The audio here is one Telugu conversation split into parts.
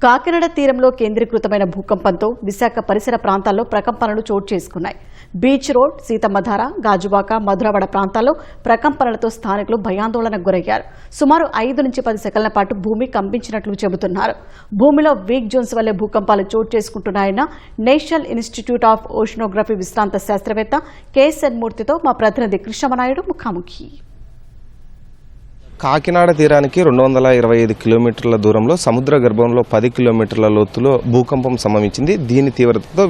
కాకినాడ తీరంలో కేంద్రీకృతమైన భూకంపంతో విశాఖ పరిసర ప్రాంతాల్లో ప్రకంపనలు చోటు చేసుకున్నాయి. బీచ్ రోడ్, సీతమ్మధార, గాజువాక, మధురవాడ ప్రాంతాల్లో ప్రకంపనలతో స్థానికులు భయాందోళనకు గురయ్యారు. సుమారు 5 నుంచి 10 సెకన్ల పాటు భూమి కంపించినట్లు చెబుతున్నారు. భూమిలో వీక్ జోన్స్ వల్లే భూకంపాలు చోటు చేసుకుంటున్నాయన్న నేషనల్ ఇన్స్టిట్యూట్ ఆఫ్ ఓషనోగ్రఫీ విశ్రాంత శాస్త్రవేత్త కేఎస్ఎన్ మూర్తితో మా ప్రతినిధి కృష్ణమనాయుడు ముఖాముఖి. కాకినాడ తీరానికి 225 కిలోమీటర్ల దూరంలో సముద్ర గర్భంలో 10 కిలోమీటర్ల లోతులో భూకంపం సంభవించింది. దీని తీవ్రతతో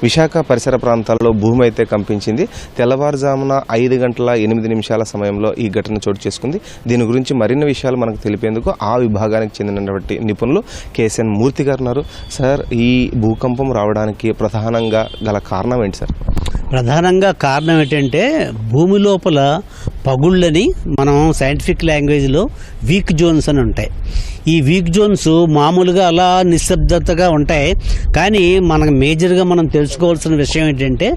విశాఖ పరిసర ప్రాంతాల్లో భూమి అయితే కంపించింది. తెల్లవారుజామున 5 గంటల 8 నిమిషాల సమయంలో ఈ ఘటన చోటు చేసుకుంది. దీని గురించి మరిన్ని విషయాలు మనకు తెలిపేందుకు ఆ విభాగానికి చెందినటువంటి నిపుణులు కేఎస్ఎన్ మూర్తి గారు ఉన్నారు. సార్, ఈ భూకంపం రావడానికి ప్రధానంగా గల కారణం ఏంటి సార్? ప్రధానంగా కారణం ఏంటంటే భూమి లోపల పగుళ్ళని మనం సైంటిఫిక్ లాంగ్వేజ్లో వీక్ జోన్స్ అని ఉంటాయి. ఈ వీక్ జోన్స్ మామూలుగా అలా నిశ్శబ్దతగా ఉంటాయి. కానీ మనకు మేజర్గా మనం తెలుసుకోవాల్సిన విషయం ఏంటంటే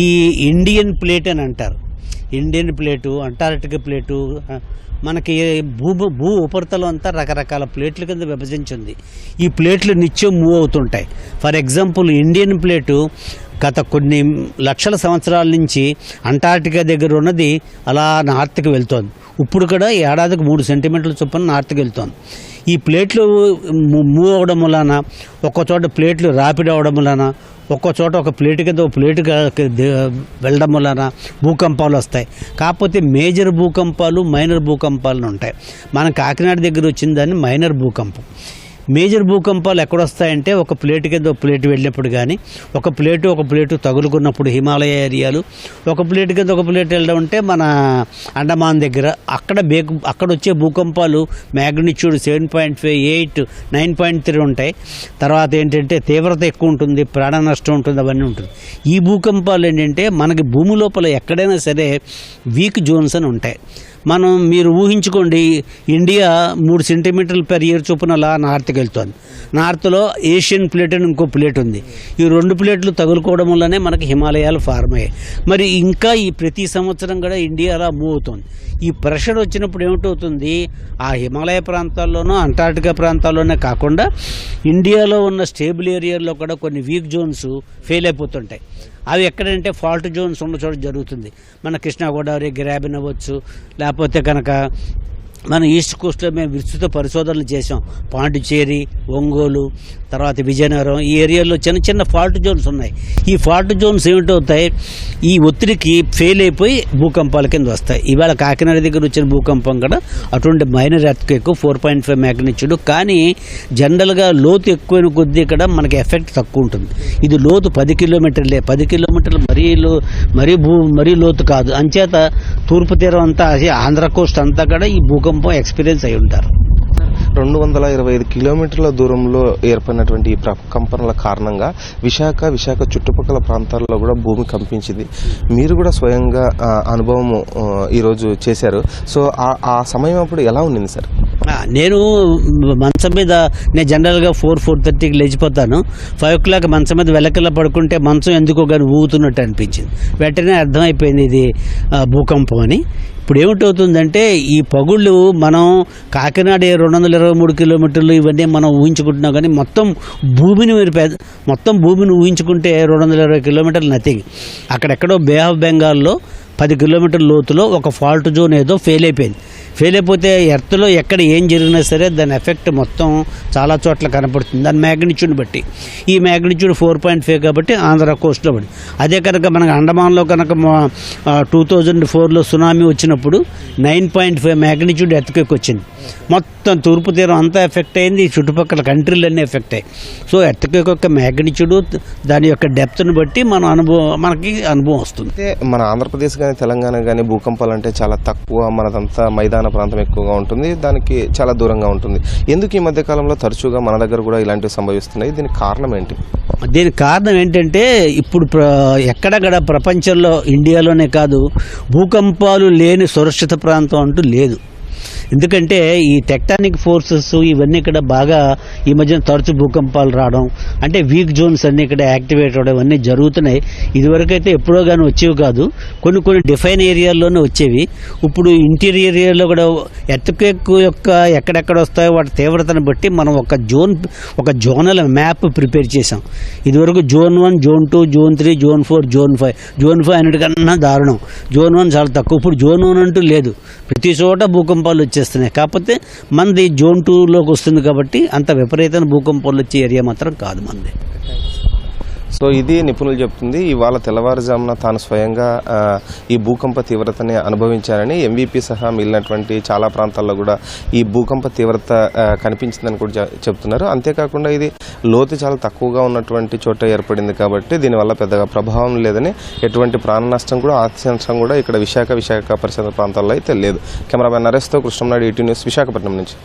ఈ ఇండియన్ ప్లేట్ అని అంటారు. ఇండియన్ ప్లేటు, అంటార్కిటిక్ ప్లేటు, మనకి భూ ఉపరితలం అంతా రకరకాల ప్లేట్ల కింద విభజించింది. ఈ ప్లేట్లు నిత్యం మూవ్ అవుతుంటాయి. ఫర్ ఎగ్జాంపుల్, ఇండియన్ ప్లేటు గత కొన్ని లక్షల సంవత్సరాల నుంచి అంటార్కిటికా దగ్గర ఉన్నది అలా నార్త్కి వెళ్తోంది. ఇప్పుడు కూడా ఏడాదికి 3 సెంటీమీటర్ల చొప్పున నార్త్కి వెళ్తోంది. ఈ ప్లేట్లు మూవ్ అవ్వడం వలన ఒక్కచోట ప్లేట్లు రాపిడ్ అవ్వడం వలన ఒక్కో చోట ఒక ప్లేటు కింద ఒక ప్లేటు వెళ్ళడం వలన భూకంపాలు వస్తాయి. కాకపోతే మేజర్ భూకంపాలు, మైనర్ భూకంపాలు ఉంటాయి. మన కాకినాడ దగ్గర వచ్చిన దాన్ని మైనర్ భూకంపం. మేజర్ భూకంపాలు ఎక్కడొస్తాయంటే ఒక ప్లేటు కింద ఒక ప్లేటు వెళ్ళినప్పుడు, కానీ ఒక ప్లేటు తగులుకున్నప్పుడు హిమాలయ ఏరియాలు, ఒక ప్లేటు కింద ఒక ప్లేటు వెళ్ళడం అంటే మన అండమాన్ దగ్గర అక్కడ వచ్చే భూకంపాలు మ్యాగ్నిట్యూడ్ 7.5, 8, 9.3 ఉంటాయి. తర్వాత ఏంటంటే తీవ్రత ఎక్కువ ఉంటుంది, ప్రాణ నష్టం ఉంటుంది, అవన్నీ ఉంటుంది. ఈ భూకంపాలు ఏంటంటే మనకి భూమి లోపల ఎక్కడైనా సరే వీక్ జోన్స్ అని ఉంటాయి. మీరు ఊహించుకోండి, ఇండియా 3 సెంటీమీటర్లు పెర్ ఇయర్ చొప్పున అలా నార్త్కి వెళ్తుంది. నార్త్లో ఏషియన్ ప్లేట్ అని ఇంకో ప్లేట్ ఉంది. ఈ 2 ప్లేట్లు తగులుకోవడం వల్లనే మనకి హిమాలయాలు ఫార్మ్ అయ్యాయి. మరి ఇంకా ఈ ప్రతి సంవత్సరం కూడా ఇండియా అలా మూవ్ అవుతుంది. ఈ ప్రెషర్ వచ్చినప్పుడు ఏమిటవుతుంది, ఆ హిమాలయ ప్రాంతాల్లోనూ అంటార్కిటికా ప్రాంతాల్లోనే కాకుండా ఇండియాలో ఉన్న స్టేబుల్ ఏరియాల్లో కూడా కొన్ని వీక్ జోన్స్ ఫెయిల్ అయిపోతుంటాయి. అవి ఎక్కడంటే ఫాల్ట్ జోన్స్ ఉన్న చోట జరుగుతుంది. మన కృష్ణా గోదావరి గ్రాబిన్ అవ్వచ్చు, లేకపోతే కనుక మన ఈస్ట్ కోస్ట్లో మేము విస్తృత పరిశోధనలు చేసాం. పాండిచేరి, ఒంగోలు, తర్వాత విజయనగరం, ఈ ఏరియాలో చిన్న చిన్న ఫాల్ట్ జోన్స్ ఉన్నాయి. ఈ ఫాల్ట్ జోన్స్ ఏమిటవుతాయి, ఈ ఒత్తిడికి ఫెయిల్ అయిపోయి భూకంపాల కింద వస్తాయి. ఇవాళ కాకినాడ దగ్గర వచ్చిన భూకంపం కూడా అటువంటి మైనర్ ఎర్త్క్వేక్ 4.5 మ్యాగ్నిట్యూడ్. కానీ జనరల్గా లోతు ఎక్కువైన కొద్దీ ఇక్కడ మనకి ఎఫెక్ట్ తక్కువ ఉంటుంది. ఇది లోతు 10 కిలోమీటర్లే. 10 కిలోమీటర్లు మరీ లోతు కాదు. అంచేత తూర్పు తీరం అంతా, ఆంధ్ర కోస్ట్ అంతా కూడా ఈ భూకంపం ఎక్స్పీరియన్స్ అయి ఉంటారు. 225 కిలోమీటర్ల దూరంలో ఏర్పడినటువంటి ఈ ప్రకంపనల కారణంగా విశాఖ చుట్టుపక్కల ప్రాంతాల్లో కూడా భూమి కంపించింది. మీరు కూడా స్వయంగా అనుభవం ఈరోజు చేశారు. సో ఆ సమయం అప్పుడు ఎలా ఉండింది సార్? నేను మంచం మీద, నేను జనరల్గా 4:30కి లేచిపోతాను. 5 o'clock మంచం మీద వెలకల్లా పడుకుంటే మంచం ఎందుకో కానీ ఊగుతున్నట్టు అనిపించింది. వెంటనే అర్థమైపోయింది ఇది భూకంపం అని. ఇప్పుడు ఏమిటవుతుందంటే ఈ పగుళ్ళు మనం కాకినాడ 223 కిలోమీటర్లు ఇవన్నీ మనం ఊహించుకుంటున్నాం. కానీ మొత్తం భూమిని ఊహించుకుంటే 220 కిలోమీటర్లు నథింగ్. అక్కడెక్కడో బే ఆఫ్ బెంగాల్లో 10 కిలోమీటర్ల లోతులో ఒక ఫాల్ట్ జోన్ ఏదో ఫెయిల్ అయిపోయింది. ఫెయిల్ అయిపోతే ఎర్త్లో ఎక్కడ ఏం జరిగినా సరే దాని ఎఫెక్ట్ మొత్తం చాలా చోట్ల కనపడుతుంది, దాని మ్యాగ్నిట్యూడ్ బట్టి. ఈ మ్యాగ్నిట్యూడ్ 4.5 కాబట్టి ఆంధ్ర కోస్ట్లో పడి. అదే కనుక మనకు అండమాన్లో కనుక 2004లో సునామీ వచ్చినప్పుడు 9.5 మ్యాగ్నిట్యూడ్ ఎర్త్క్వేక్ వచ్చింది. మొత్తం తూర్పు తీరం అంతా ఎఫెక్ట్ అయింది, చుట్టుపక్కల కంట్రీలన్నీ ఎఫెక్ట్ అయ్యాయి. సో ఎర్త్క్వేక్ యొక్క మ్యాగ్నిట్యూడ్, దాని యొక్క డెప్త్ను బట్టి మనకి అనుభవం వస్తుంది. మన ఆంధ్రప్రదేశ్ కానీ తెలంగాణ కానీ భూకంపాలు అంటే చాలా తక్కువ. మనదంతా మైదాన ప్రాంతం ఎక్కువగా ఉంటుంది, దానికి చాలా దూరంగా ఉంటుంది. ఎందుకు ఈ మధ్య కాలంలో తరచుగా మన దగ్గర కూడా ఇలాంటివి సంభవిస్తున్నాయి? దీనికి కారణం ఏంటి? దీనికి కారణం ఏంటంటే ఇప్పుడు ఎక్కడ కూడా ప్రపంచంలో, ఇండియాలోనే కాదు, భూకంపాలు లేని సురక్షిత ప్రాంతం అంటూ లేదు. ఎందుకంటే ఈ టెక్టానిక్ ఫోర్సెస్ ఇవన్నీ ఇక్కడ బాగా ఈ మధ్యన తరచు భూకంపాలు రావడం, అంటే వీక్ జోన్స్ అన్ని ఇక్కడ యాక్టివేట్ అవడం ఇవన్నీ జరుగుతున్నాయి. ఇదివరకు అయితే ఎప్పుడో కానీ వచ్చేవి కాదు, కొన్ని డిఫైన్ ఏరియాల్లోనే వచ్చేవి. ఇప్పుడు ఇంటీరియర్ ఏరియాలో కూడా ఎర్త్క్వేక్ యొక్క ఎక్కడెక్కడ వస్తాయో వాటి తీవ్రతను బట్టి మనం ఒక జోనల్ మ్యాప్ ప్రిపేర్ చేసాం. ఇదివరకు zone 1, zone 2, zone 3, zone 4, zone 5. Zone 5 అన్నిటికన్నా దారుణం. జోన్ 1 చాలా తక్కువ. ఇప్పుడు జోన్ 1 అంటూ లేదు, ప్రతి చోట భూకంపాలు వచ్చేస్తున్నాయి. కాకపోతే మనది జోన్ 2లోకి వస్తుంది కాబట్టి అంత విపరీతమైన భూకంపాలు వచ్చే ఏరియా మాత్రం కాదు మనది. సో ఇది నిపుణులు చెప్తుంది. ఇవాళ తెల్లవారుజామున తాను స్వయంగా ఈ భూకంప తీవ్రతని అనుభవించారని, ఎంవీపీ సహా మిగిలినటువంటి చాలా ప్రాంతాల్లో కూడా ఈ భూకంప తీవ్రత కనిపించిందని కూడా చెప్తున్నారు. అంతేకాకుండా ఇది లోతు చాలా తక్కువగా ఉన్నటువంటి చోట ఏర్పడింది కాబట్టి దీనివల్ల పెద్దగా ప్రభావం లేదని, ఎటువంటి ప్రాణ నష్టం కూడా ఆస్తి నష్టం కూడా ఇక్కడ విశాఖ పరిసర ప్రాంతాల్లో అయితే లేదు. కెమెరామెన్ నరేష్తో కృష్ణంనాయుడు, ఈటీ న్యూస్, విశాఖపట్నం నుంచి.